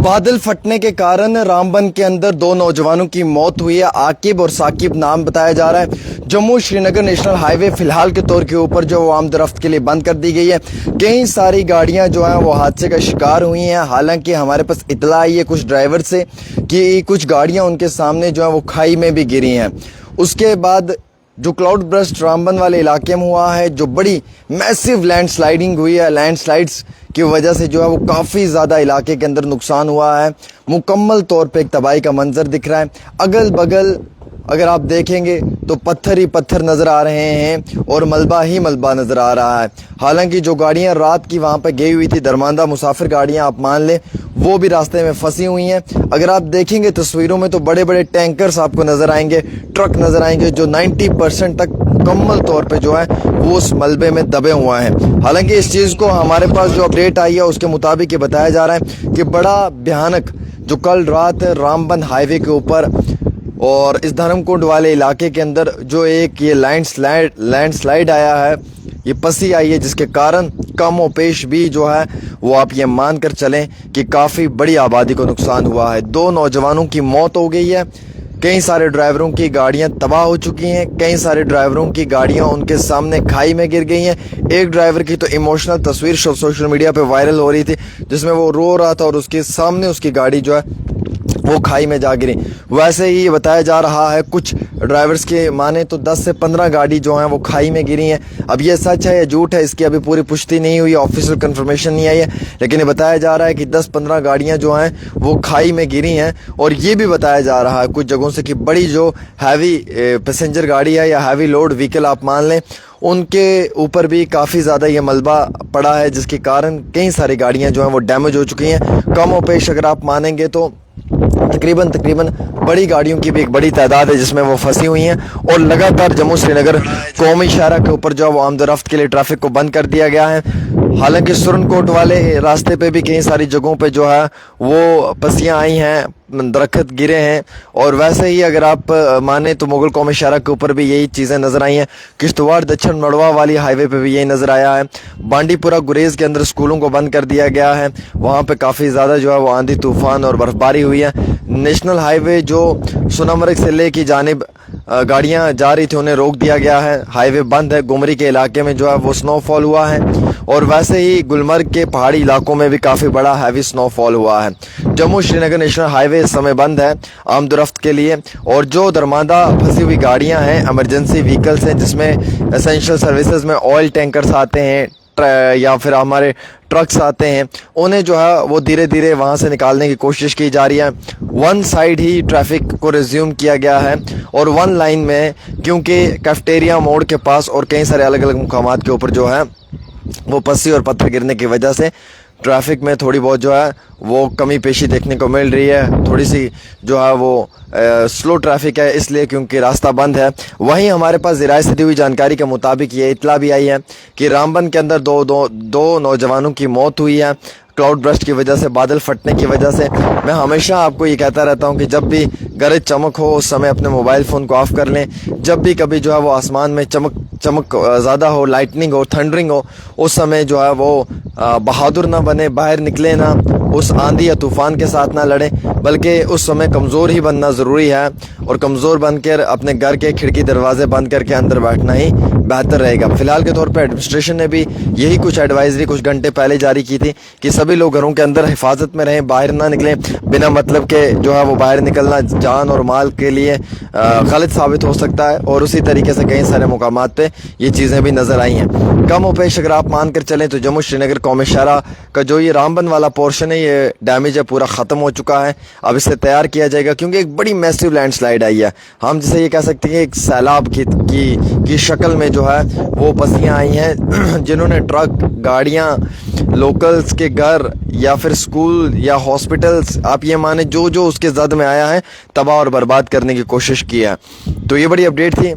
बादल फटने के कारण रामबन के अंदर दो नौजवानों की मौत हुई है। आकिब और साकिब नाम बताया जा रहा है। जम्मू श्रीनगर नेशनल हाईवे फिलहाल के तौर के ऊपर जो आम दरफ्त के लिए बंद कर दी गई है। कई सारी गाड़ियां जो हैं वो हादसे का शिकार हुई हैं। हालांकि हमारे पास इतला आई है कुछ ड्राइवर से कि कुछ गाड़ियां उनके सामने जो है वो खाई में भी गिरी हैं। उसके बाद जो क्लाउड बर्स्ट रामबन वाले इलाके में हुआ है, जो बड़ी मैसिव लैंडस्लाइडिंग हुई है, लैंडस्लाइड्स की वजह से जो है वो काफ़ी ज़्यादा इलाके के अंदर नुकसान हुआ है। मुकम्मल तौर पे एक तबाही का मंजर दिख रहा है। अगल बगल अगर आप देखेंगे तो पत्थर ही पत्थर नज़र आ रहे हैं और मलबा ही मलबा नज़र आ रहा है। हालांकि जो गाड़ियां रात की वहाँ पर गई हुई थी, दरमांदा मुसाफिर गाड़ियां आप मान लें, वो भी रास्ते में फंसी हुई हैं। अगर आप देखेंगे तस्वीरों में तो बड़े बड़े टैंकर्स आपको नज़र आएंगे, ट्रक नज़र आएंगे जो 90% तक मुकम्मल तौर पे जो है वो उस मलबे में दबे हुए हैं। हालांकि इस चीज़ को हमारे पास जो अपडेट आई है उसके मुताबिक ये बताया जा रहा है कि बड़ा भयानक जो कल रात रामबन हाईवे के ऊपर और इस धर्मकुंड वाले इलाके के अंदर जो एक ये लैंडस्लाइड आया है, ये पसी आई है, जिसके कारण कम और पेश भी जो है वो आप ये मान कर चलें कि काफ़ी बड़ी आबादी को नुकसान हुआ है। दो नौजवानों की मौत हो गई है। कई सारे ड्राइवरों की गाड़ियां तबाह हो चुकी हैं। कई सारे ड्राइवरों की गाड़ियां उनके सामने खाई में गिर गई हैं। एक ड्राइवर की तो इमोशनल तस्वीर सोशल मीडिया पे वायरल हो रही थी जिसमें वो रो रहा था और उसके सामने उसकी गाड़ी जो है वो खाई में जा गिरी। वैसे ही बताया जा रहा है कुछ ड्राइवर्स के माने तो 10 से 15 गाड़ी जो हैं वो खाई में गिरी हैं। अब ये सच है या झूठ है इसकी अभी पूरी पुष्टि नहीं हुई, ऑफिशियल कंफर्मेशन नहीं आई है, लेकिन ये बताया जा रहा है कि 10-15 गाड़ियां जो हैं वो खाई में गिरी हैं। और ये भी बताया जा रहा है कुछ जगहों से कि बड़ी जो हैवी पैसेंजर गाड़ी है या हैवी लोड व्हीकल आप मान लें, उनके ऊपर भी काफ़ी ज़्यादा ये मलबा पड़ा है, जिसके कारण कई सारी गाड़ियाँ जो हैं वो डैमेज हो चुकी हैं। कम और पेश अगर आप मानेंगे तो तकरीबन बड़ी गाड़ियों की भी एक बड़ी तादाद है जिसमें वो फंसी हुई हैं। और लगातार जम्मू श्रीनगर कौमी शाहरा के ऊपर जो है वो आमदोरफ्त के लिए ट्रैफिक को बंद कर दिया गया है। हालांकि सुरनकोट वाले रास्ते पे भी कई सारी जगहों पे जो है वो पसियाँ आई हैं, दरख्त गिरे हैं। और वैसे ही अगर आप माने तो मुगल कौमी शाहरा के ऊपर भी यही चीज़ें नज़र आई हैं। किश्तवाड़ दक्षिण मड़वा वाली हाईवे पे भी यही नज़र आया है। बांडीपुरा गुरेज के अंदर स्कूलों को बंद कर दिया गया है, वहाँ पे काफ़ी ज़्यादा जो है वो आंधी तूफान और बर्फबारी हुई है। नेशनल हाईवे जो सोनामर्ग से ले की जानिब गाड़ियाँ जा रही थी उन्हें रोक दिया गया है, हाईवे बंद है। गुमरी के इलाके में जो है वो स्नोफॉल हुआ है। और वैसे ही गुलमर्ग के पहाड़ी इलाकों में भी काफ़ी बड़ा हैवी स्नोफॉल हुआ है। जम्मू श्रीनगर नेशनल हाईवे इस समय बंद है आमदोरफ्त के लिए। और जो दरमांदा फंसी हुई गाड़ियां हैं, इमरजेंसी व्हीकल्स हैं जिसमें एसेंशियल सर्विसेज में ऑयल टैंकर्स आते हैं या फिर हमारे ट्रक्स आते हैं, उन्हें जो है वो धीरे धीरे वहाँ से निकालने की कोशिश की जा रही है। वन साइड ही ट्रैफिक को रिज्यूम किया गया है और वन लाइन में, क्योंकि कैफेटेरिया मोड़ के पास और कई सारे अलग अलग मुकामात के ऊपर जो है वो पस्सी और पत्थर गिरने की वजह से ट्रैफिक में थोड़ी बहुत जो है वो कमी पेशी देखने को मिल रही है। थोड़ी सी जो है वो स्लो ट्रैफिक है इसलिए क्योंकि रास्ता बंद है। वहीं हमारे पास ज़राए से दी हुई जानकारी के मुताबिक ये इतला भी आई है कि रामबन के अंदर दो नौजवानों की मौत हुई है क्लाउड बर्स्ट की वजह से, बादल फटने की वजह से। मैं हमेशा आपको ये कहता रहता हूँ कि जब भी गरज चमक हो उस समय अपने मोबाइल फ़ोन को ऑफ कर लें। जब भी कभी जो है वो आसमान में चमक ज़्यादा हो, लाइटनिंग हो, थंडरिंग हो, उस समय जो है वो बहादुर ना बने, बाहर निकले ना, उस आंधी या तूफ़ान के साथ ना लड़ें, बल्कि उस समय कमज़ोर ही बनना ज़रूरी है। और कमज़ोर बनकर अपने घर के खिड़की दरवाजे बंद करके अंदर बैठना ही बेहतर रहेगा। फ़िलहाल के तौर पर एडमिनिस्ट्रेशन ने भी यही कुछ एडवाइजरी कुछ घंटे पहले जारी की थी कि सभी लोग घरों के अंदर हिफाजत में रहें, बाहर ना निकलें। बिना मतलब के जो है वो बाहर निकलना जान और माल के लिए गलत साबित हो सकता है। और उसी तरीके से कई सारे मुकामात पे ये चीज़ें भी नज़र आई हैं। कम और पेश अगर आप मान कर चलें तो जम्मू श्रीनगर कौमी शाहरा का जो ये रामबन वाला पोर्शन है, ये डैमेज है, पूरा ख़त्म हो चुका है। अब इसे तैयार किया जाएगा क्योंकि एक बड़ी मैसिव लैंडस्लाइड आई है। हम जिसे ये कह सकते हैं एक सैलाब की शक्ल में जो है वो पसियाँ आई हैं जिन्होंने ट्रक, गाड़ियाँ, लोकल्स के घर या फिर स्कूल या हॉस्पिटल्स, आप ये माने जो जो उसके जद में आया है, तबाह और बर्बाद करने की कोशिश की है। तो ये बड़ी अपडेट थी,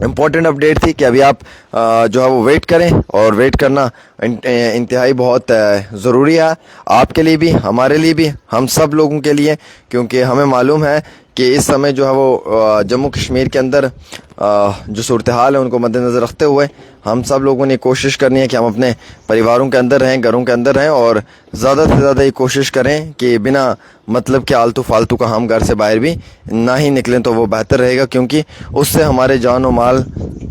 इम्पोर्टेंट अपडेट थी कि अभी आप जो है वो वेट करें और वेट करना इंतहाई बहुत ज़रूरी है, आपके लिए भी, हमारे लिए भी, हम सब लोगों के लिए, क्योंकि हमें मालूम है कि इस समय जो है वो जम्मू कश्मीर के अंदर जो सूरत हाल है उनको मद्देनज़र रखते हुए हम सब लोगों ने कोशिश करनी है कि हम अपने परिवारों के अंदर रहें, घरों के अंदर रहें और ज़्यादा से ज़्यादा ये कोशिश करें कि बिना मतलब के आलतू फालतू का हम घर से बाहर भी ना ही निकलें तो वो बेहतर रहेगा, क्योंकि उससे हमारे जान और माल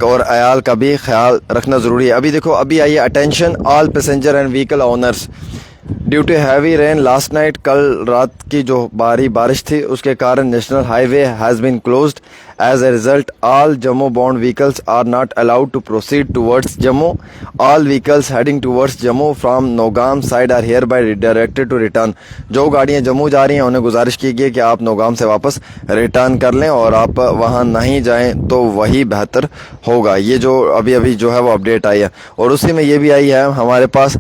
और अयाल का भी ख्याल रखना ज़रूरी है। अभी देखो, अभी आइए, attention all passenger and vehicle owners, due to heavy rain last night, कल रात की जो भारी बारिश थी उसके कारण national highway has been closed. As a result all Jammu bound vehicles are not allowed to proceed towards Jammu. All vehicles heading towards Jammu from Nowgam side are hereby directed to return. जो गाड़ियां जम्मू जा रही हैं उन्हें गुजारिश की गई कि आप नौगाम से वापस रिटर्न कर लें और आप वहां नहीं जाएं तो वही बेहतर होगा। ये जो अभी अभी जो है वो अपडेट आई है, और उसी में ये भी आई है हमारे पास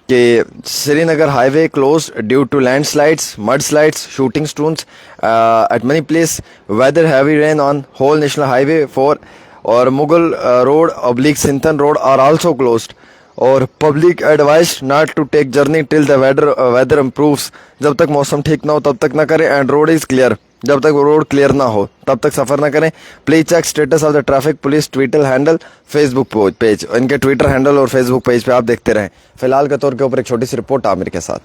कि Srinagar highway close due to landslides, mudslides, shooting stones at many places, weather heavy rain on whole national highway 4 और Mughal road oblique Sinthan road are also closed और public advise not to take journey till the weather improves. जब तक मौसम ठीक ना हो तब तक ना करें, एंड रोड इज क्लियर, जब तक रोड क्लियर ना हो तब तक सफर ना करें। Please check status of the traffic police Twitter handle, Facebook page, इनके ट्विटर हैंडल और फेसबुक पेज पे आप देखते रहें। फिलहाल के तौर के ऊपर एक छोटी सी रिपोर्ट आप मेरे के साथ।